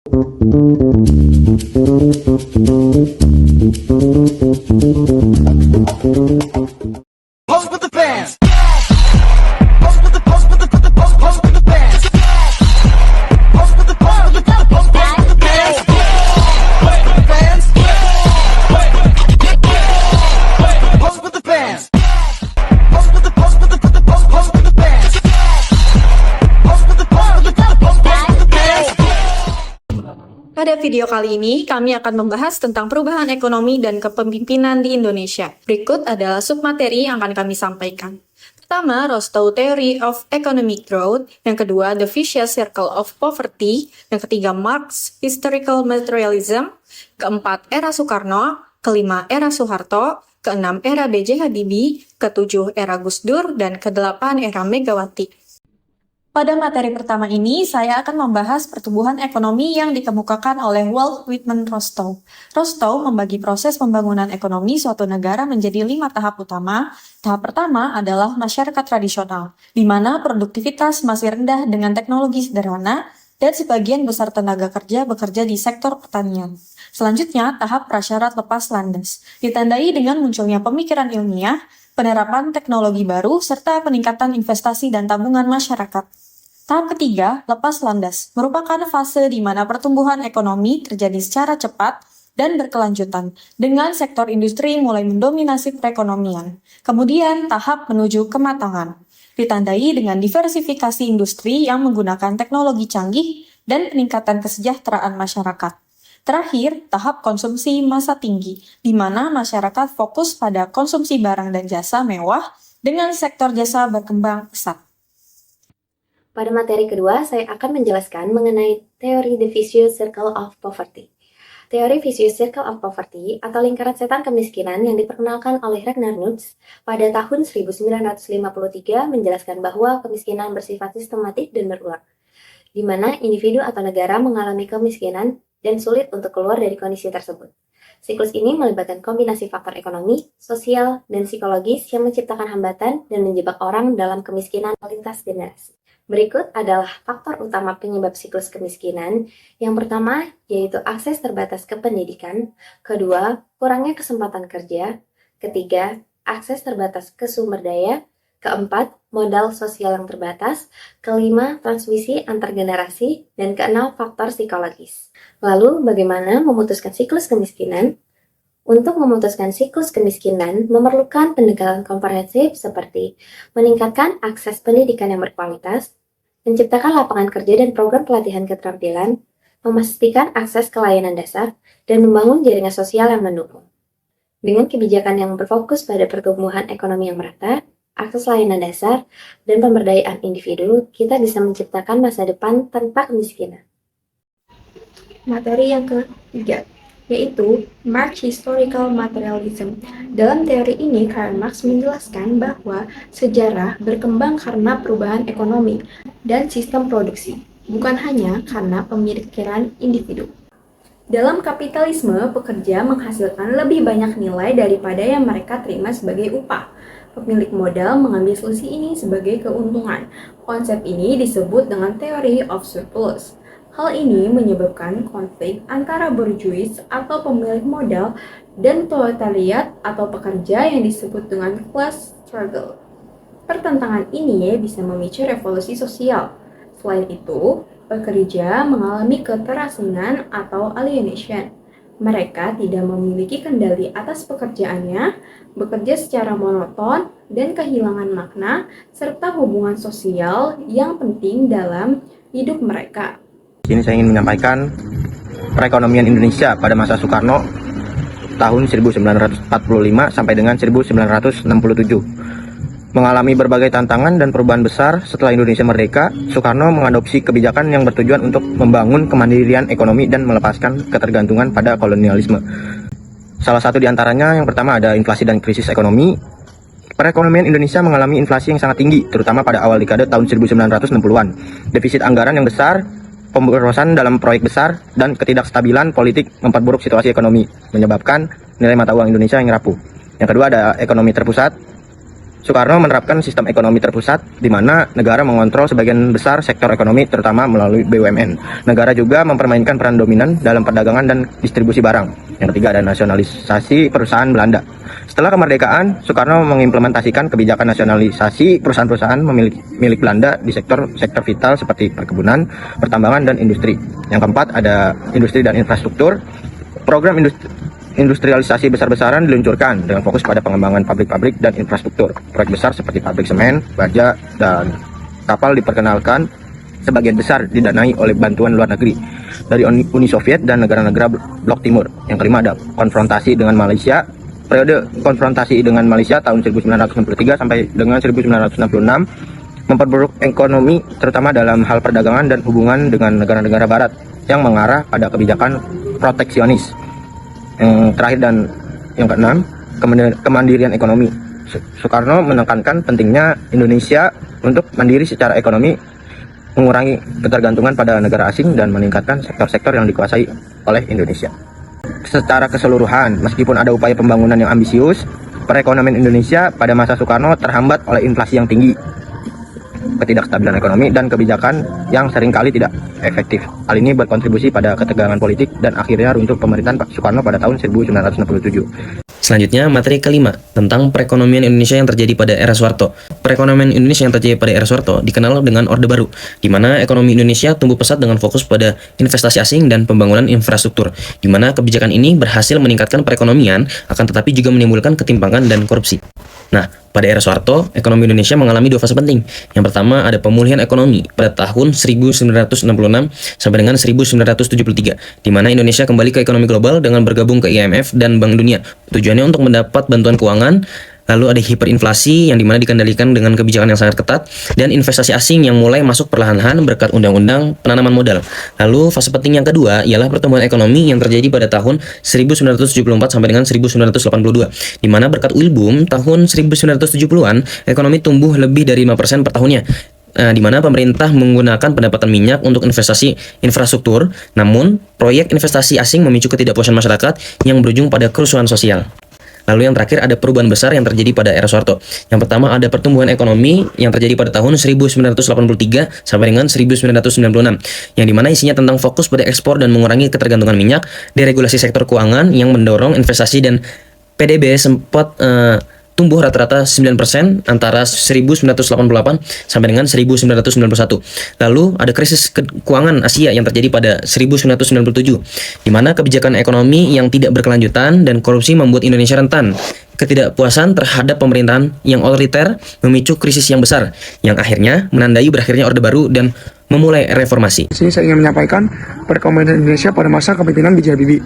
Pose with the bands. Pose with the pose with the pose with the bands. Pose with the pose with the pose with the bands. Bands. Pose with the bands. Pose with the pose with the pose with the bands. Pose with the pose with the pose with the bands. Pada video kali ini, kami akan membahas tentang perubahan ekonomi dan kepemimpinan di Indonesia. Berikut adalah submateri yang akan kami sampaikan. Pertama, Rostow Theory of Economic Growth. Yang kedua, The Vicious Circle of Poverty. Yang ketiga, Marx Historical Materialism. Keempat, Era Soekarno. Kelima, Era Soeharto. Keenam, Era B.J. Habibie. Ketujuh, Era Gus Dur. Dan kedelapan, Era Megawati. Pada materi pertama ini, saya akan membahas pertumbuhan ekonomi yang dikemukakan oleh Walt Whitman Rostow. Rostow membagi proses pembangunan ekonomi suatu negara menjadi 5 tahap utama. Tahap pertama adalah masyarakat tradisional, di mana produktivitas masih rendah dengan teknologi sederhana, dan sebagian besar tenaga kerja bekerja di sektor pertanian. Selanjutnya, tahap prasyarat lepas landas, ditandai dengan munculnya pemikiran ilmiah, penerapan teknologi baru, serta peningkatan investasi dan tabungan masyarakat. Tahap ketiga, lepas landas, merupakan fase di mana pertumbuhan ekonomi terjadi secara cepat dan berkelanjutan, dengan sektor industri mulai mendominasi perekonomian. Kemudian, tahap menuju kematangan, ditandai dengan diversifikasi industri yang menggunakan teknologi canggih dan peningkatan kesejahteraan masyarakat. Terakhir, tahap konsumsi masa tinggi, di mana masyarakat fokus pada konsumsi barang dan jasa mewah dengan sektor jasa berkembang pesat. Pada materi kedua, saya akan menjelaskan mengenai teori The Vicious Circle of Poverty. Teori Vicious Circle of Poverty atau lingkaran setan kemiskinan yang diperkenalkan oleh Ragnar Knudsen pada tahun 1953 menjelaskan bahwa kemiskinan bersifat sistematik dan berulang, di mana individu atau negara mengalami kemiskinan dan sulit untuk keluar dari kondisi tersebut. Siklus ini melibatkan kombinasi faktor ekonomi, sosial, dan psikologis yang menciptakan hambatan dan menjebak orang dalam kemiskinan lintas generasi. Berikut adalah faktor utama penyebab siklus kemiskinan. Yang pertama, yaitu akses terbatas ke pendidikan. Kedua, kurangnya kesempatan kerja. Ketiga, akses terbatas ke sumber daya. Keempat, modal sosial yang terbatas. Kelima, transmisi antar generasi. Dan keenam, faktor psikologis. Lalu, bagaimana memutuskan siklus kemiskinan? Untuk memutuskan siklus kemiskinan, memerlukan pendekatan komprehensif seperti meningkatkan akses pendidikan yang berkualitas, menciptakan lapangan kerja dan program pelatihan keterampilan, memastikan akses ke layanan dasar, dan membangun jaringan sosial yang mendukung. Dengan kebijakan yang berfokus pada pertumbuhan ekonomi yang merata, akses layanan dasar, dan pemberdayaan individu, kita bisa menciptakan masa depan tanpa kemiskinan. Materi yang ketiga, yaitu Marx Historical Materialism. Dalam teori ini, Karl Marx menjelaskan bahwa sejarah berkembang karena perubahan ekonomi dan sistem produksi, bukan hanya karena pemikiran individu. Dalam kapitalisme, pekerja menghasilkan lebih banyak nilai daripada yang mereka terima sebagai upah. Pemilik modal mengambil selisih ini sebagai keuntungan. Konsep ini disebut dengan Theory of Surplus. Hal ini menyebabkan konflik antara borjuis atau pemilik modal dan proletariat atau pekerja yang disebut dengan class struggle. Pertentangan ini bisa memicu revolusi sosial. Selain itu, pekerja mengalami keterasingan atau alienation. Mereka tidak memiliki kendali atas pekerjaannya, bekerja secara monoton, dan kehilangan makna, serta hubungan sosial yang penting dalam hidup mereka. Ini saya ingin menyampaikan perekonomian Indonesia pada masa Soekarno tahun 1945 sampai dengan 1967. Mengalami berbagai tantangan dan perubahan besar setelah Indonesia merdeka, Soekarno mengadopsi kebijakan yang bertujuan untuk membangun kemandirian ekonomi dan melepaskan ketergantungan pada kolonialisme. Salah satu di antaranya yang pertama ada inflasi dan krisis ekonomi. Perekonomian Indonesia mengalami inflasi yang sangat tinggi, terutama pada awal dekade tahun 1960-an. Defisit anggaran yang besar, pemborosan dalam proyek besar, dan ketidakstabilan politik memperburuk situasi ekonomi, menyebabkan nilai mata uang Indonesia yang rapuh. Yang kedua ada ekonomi terpusat. Soekarno menerapkan sistem ekonomi terpusat di mana negara mengontrol sebagian besar sektor ekonomi terutama melalui BUMN. Negara juga mempermainkan peran dominan dalam perdagangan dan distribusi barang. Yang ketiga ada nasionalisasi perusahaan Belanda. Setelah kemerdekaan, Soekarno mengimplementasikan kebijakan nasionalisasi perusahaan-perusahaan milik Belanda di sektor vital seperti perkebunan, pertambangan, dan industri. Yang keempat ada industri dan infrastruktur. Program industrialisasi besar-besaran diluncurkan dengan fokus pada pengembangan pabrik-pabrik dan infrastruktur. Proyek besar seperti pabrik semen, baja, dan kapal diperkenalkan sebagian besar didanai oleh bantuan luar negeri dari Uni Soviet dan negara-negara Blok Timur. Yang kelima ada konfrontasi dengan Malaysia. Periode konfrontasi dengan Malaysia tahun 1963 sampai dengan 1966 memperburuk ekonomi terutama dalam hal perdagangan dan hubungan dengan negara-negara barat yang mengarah pada kebijakan proteksionis. Yang terakhir dan yang keenam, kemandirian ekonomi. Soekarno menekankan pentingnya Indonesia untuk mandiri secara ekonomi, mengurangi ketergantungan pada negara asing dan meningkatkan sektor-sektor yang dikuasai oleh Indonesia. Secara keseluruhan, meskipun ada upaya pembangunan yang ambisius, perekonomian Indonesia pada masa Soekarno terhambat oleh inflasi yang tinggi, ketidakstabilan ekonomi, dan kebijakan yang seringkali tidak efektif. Hal ini berkontribusi pada ketegangan politik dan akhirnya runtuh pemerintahan Pak Soekarno pada tahun 1967. Selanjutnya, materi kelima tentang perekonomian Indonesia yang terjadi pada era Soeharto. Perekonomian Indonesia yang terjadi pada era Soeharto dikenal dengan Orde Baru, di mana ekonomi Indonesia tumbuh pesat dengan fokus pada investasi asing dan pembangunan infrastruktur, di mana kebijakan ini berhasil meningkatkan perekonomian, akan tetapi juga menimbulkan ketimpangan dan korupsi. Nah, pada era Soeharto, ekonomi Indonesia mengalami dua fase penting. Yang pertama ada pemulihan ekonomi pada tahun 1966 sampai dengan 1973, di mana Indonesia kembali ke ekonomi global dengan bergabung ke IMF dan Bank Dunia. Tujuannya untuk mendapat bantuan keuangan. Lalu ada hiperinflasi yang dimana dikendalikan dengan kebijakan yang sangat ketat, dan investasi asing yang mulai masuk perlahan-lahan berkat undang-undang penanaman modal. Lalu fase penting yang kedua ialah pertumbuhan ekonomi yang terjadi pada tahun 1974 sampai dengan 1982, di mana berkat oil boom tahun 1970-an ekonomi tumbuh lebih dari 5% per tahunnya. Di mana pemerintah menggunakan pendapatan minyak untuk investasi infrastruktur, namun proyek investasi asing memicu ketidakpuasan masyarakat yang berujung pada kerusuhan sosial. Lalu yang terakhir ada perubahan besar yang terjadi pada era Soeharto. Yang pertama ada pertumbuhan ekonomi yang terjadi pada tahun 1983 sampai dengan 1996, yang dimana isinya tentang fokus pada ekspor dan mengurangi ketergantungan minyak, deregulasi sektor keuangan yang mendorong investasi, dan PDB sempat tumbuh rata-rata 9% antara 1988 sampai dengan 1991. Lalu ada krisis keuangan Asia yang terjadi pada 1997, di mana kebijakan ekonomi yang tidak berkelanjutan dan korupsi membuat Indonesia rentan. Ketidakpuasan terhadap pemerintahan yang otoriter memicu krisis yang besar, yang akhirnya menandai berakhirnya Orde Baru dan memulai reformasi. Di sini saya ingin menyampaikan perekonomian Indonesia pada masa kepemimpinan B.J. Habibie.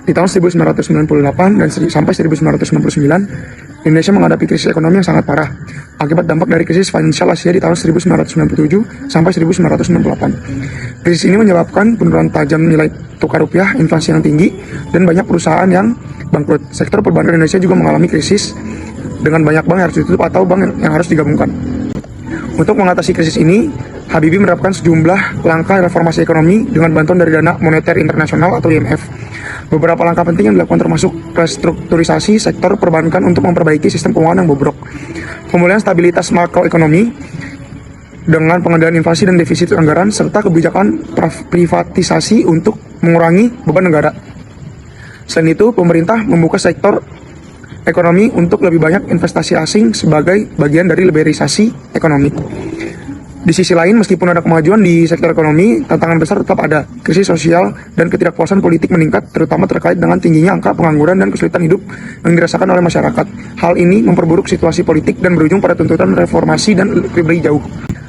Di tahun 1998 dan sampai 1999, Indonesia menghadapi krisis ekonomi yang sangat parah akibat dampak dari krisis finansial Asia di tahun 1997 sampai 1998. Krisis ini menyebabkan penurunan tajam nilai tukar rupiah, inflasi yang tinggi, dan banyak perusahaan yang bangkrut. Sektor perbankan Indonesia juga mengalami krisis dengan banyak bank yang harus ditutup atau bank yang harus digabungkan. Untuk mengatasi krisis ini, Habibie menerapkan sejumlah langkah reformasi ekonomi dengan bantuan dari Dana Moneter Internasional atau IMF. Beberapa langkah penting yang dilakukan termasuk restrukturisasi sektor perbankan untuk memperbaiki sistem keuangan yang bobrok, pemulihan stabilitas makroekonomi dengan pengendalian inflasi dan defisit anggaran, serta kebijakan privatisasi untuk mengurangi beban negara. Selain itu, pemerintah membuka sektor ekonomi untuk lebih banyak investasi asing sebagai bagian dari liberalisasi ekonomi. Di sisi lain, meskipun ada kemajuan di sektor ekonomi, tantangan besar tetap ada. Krisis sosial dan ketidakpuasan politik meningkat, terutama terkait dengan tingginya angka pengangguran dan kesulitan hidup yang dirasakan oleh masyarakat. Hal ini memperburuk situasi politik dan berujung pada tuntutan reformasi dan lebih jauh.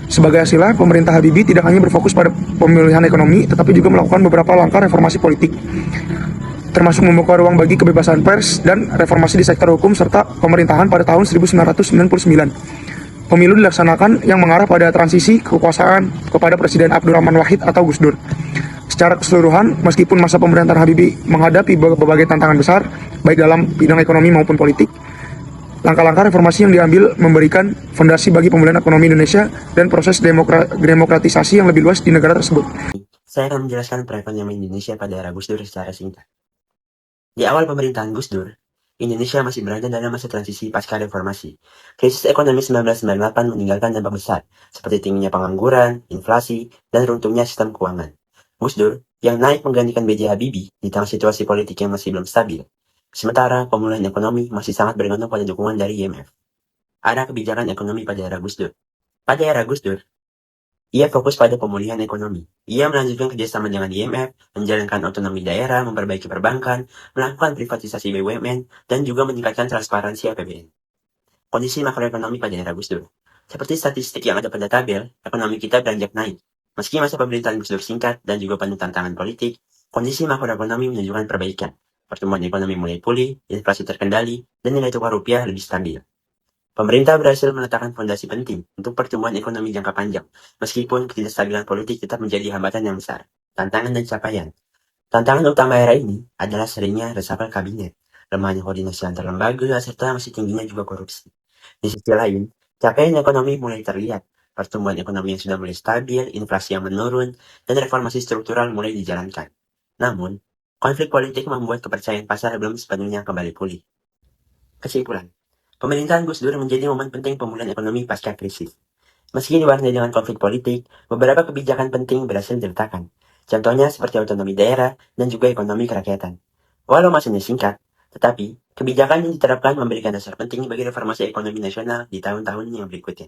Sebagai hasilnya, pemerintah Habibie tidak hanya berfokus pada pemulihan ekonomi, tetapi juga melakukan beberapa langkah reformasi politik, termasuk membuka ruang bagi kebebasan pers dan reformasi di sektor hukum serta pemerintahan pada tahun 1999. Pemilu dilaksanakan yang mengarah pada transisi kekuasaan kepada Presiden Abdurrahman Wahid atau Gus Dur. Secara keseluruhan, meskipun masa pemerintahan Habibie menghadapi berbagai tantangan besar, baik dalam bidang ekonomi maupun politik, langkah-langkah reformasi yang diambil memberikan fondasi bagi pemulihan ekonomi Indonesia dan proses demokratisasi yang lebih luas di negara tersebut. Saya akan menjelaskan perekonomian Indonesia pada era Gus Dur secara singkat. Di awal pemerintahan Gus Dur, Indonesia masih berada dalam masa transisi pasca reformasi. Krisis ekonomi 1998 meninggalkan dampak besar, seperti tingginya pengangguran, inflasi, dan runtuhnya sistem keuangan. Gus Dur, yang naik menggantikan B.J. Habibie di tengah situasi politik yang masih belum stabil. Sementara pemulihan ekonomi masih sangat bergantung pada dukungan dari IMF. Ada kebijakan ekonomi pada era Gus Dur. Pada era Gus Dur, ia fokus pada pemulihan ekonomi. Ia melanjutkan kerjasama dengan IMF, menjalankan otonomi daerah, memperbaiki perbankan, melakukan privatisasi BUMN, dan juga meningkatkan transparansi APBN. Kondisi makroekonomi pada era Gus Dur. Seperti statistik yang ada pada tabel, ekonomi kita beranjak naik. Meski masa pemerintahan Gus Dur singkat dan juga penuh tantangan politik, kondisi makroekonomi menunjukkan perbaikan. Pertumbuhan ekonomi mulai pulih, inflasi terkendali, dan nilai tukar rupiah lebih stabil. Pemerintah berhasil meletakkan fondasi penting untuk pertumbuhan ekonomi jangka panjang, meskipun ketidakstabilan politik tetap menjadi hambatan yang besar. Tantangan dan capaian. Tantangan utama era ini adalah seringnya reshuffle kabinet, lemahnya koordinasi antar lembaga, serta masih tingginya juga korupsi. Di sisi lain, capaian ekonomi mulai terlihat. Pertumbuhan ekonomi yang sudah mulai stabil, inflasi yang menurun, dan reformasi struktural mulai dijalankan. Namun, konflik politik membuat kepercayaan pasar belum sepenuhnya kembali pulih. Kesimpulan. Pemerintahan Gus Dur menjadi momen penting pemulihan ekonomi pasca krisis. Meski diwarnai dengan konflik politik, beberapa kebijakan penting berhasil diletakkan. Contohnya seperti otonomi daerah dan juga ekonomi kerakyatan. Walau masanya singkat, tetapi kebijakan yang diterapkan memberikan dasar penting bagi reformasi ekonomi nasional di tahun-tahun yang berikutnya.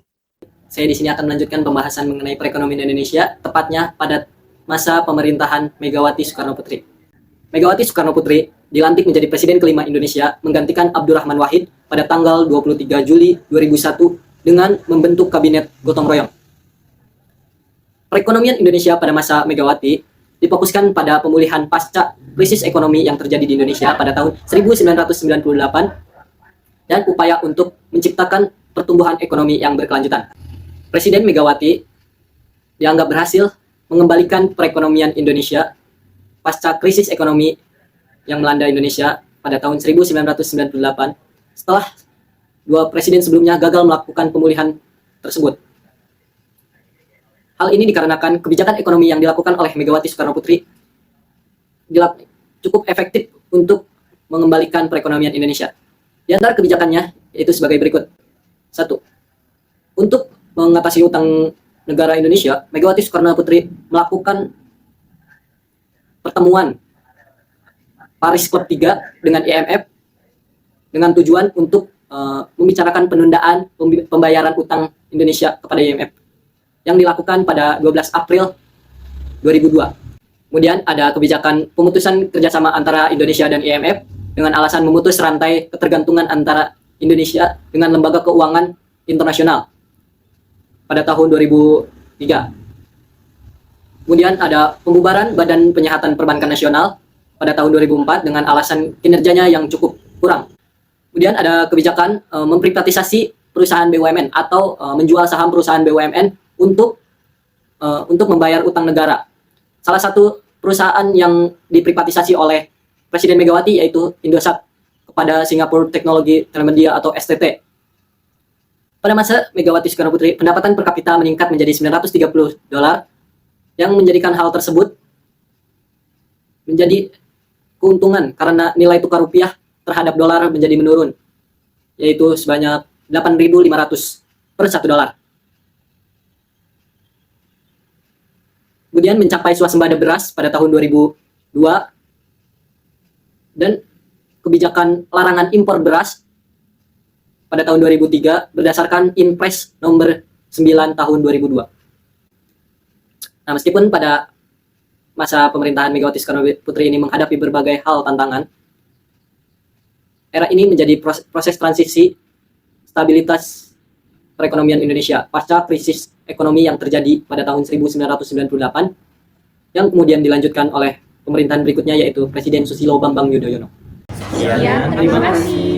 Saya di sini akan melanjutkan pembahasan mengenai perekonomian Indonesia, tepatnya pada masa pemerintahan Megawati Soekarno Putri. Megawati Soekarno Putri dilantik menjadi Presiden kelima Indonesia, menggantikan Abdurrahman Wahid pada tanggal 23 Juli 2001 dengan membentuk Kabinet Gotong Royong. Perekonomian Indonesia pada masa Megawati difokuskan pada pemulihan pasca krisis ekonomi yang terjadi di Indonesia pada tahun 1998 dan upaya untuk menciptakan pertumbuhan ekonomi yang berkelanjutan. Presiden Megawati dianggap berhasil mengembalikan perekonomian Indonesia pasca krisis ekonomi yang melanda Indonesia pada tahun 1998 setelah dua presiden sebelumnya gagal melakukan pemulihan tersebut. Hal ini dikarenakan kebijakan ekonomi yang dilakukan oleh Megawati Soekarno Putri cukup efektif untuk mengembalikan perekonomian Indonesia. Di antara kebijakannya yaitu sebagai berikut. 1. Untuk mengatasi utang negara Indonesia, Megawati Soekarno Putri melakukan pertemuan Paris Club 3 dengan IMF dengan tujuan untuk membicarakan penundaan pembayaran utang Indonesia kepada IMF yang dilakukan pada 12 April 2002. Kemudian ada kebijakan pemutusan kerjasama antara Indonesia dan IMF dengan alasan memutus rantai ketergantungan antara Indonesia dengan lembaga keuangan internasional pada tahun 2003. Kemudian ada pembubaran Badan Penyihatan Perbankan Nasional pada tahun 2004 dengan alasan kinerjanya yang cukup kurang. Kemudian ada kebijakan memprivatisasi perusahaan BUMN atau menjual saham perusahaan BUMN untuk membayar utang negara. Salah satu perusahaan yang diprivatisasi oleh Presiden Megawati yaitu Indosat kepada Singapore Technology Telemedia atau STT. Pada masa Megawati Soekarno Putri, pendapatan per kapita meningkat menjadi $930 yang menjadikan hal tersebut menjadi keuntungan karena nilai tukar rupiah terhadap dolar menjadi menurun, yaitu sebanyak 8.500 per $1. Kemudian mencapai swasembada beras pada tahun 2002 dan kebijakan larangan impor beras pada tahun 2003 berdasarkan Inpres nomor 9 tahun 2002. Nah, meskipun pada masa pemerintahan Megawati Soekarno Putri ini menghadapi berbagai hal tantangan, era ini menjadi proses transisi stabilitas perekonomian Indonesia pasca krisis ekonomi yang terjadi pada tahun 1998 yang kemudian dilanjutkan oleh pemerintahan berikutnya yaitu Presiden Susilo Bambang Yudhoyono. Ya, terima kasih.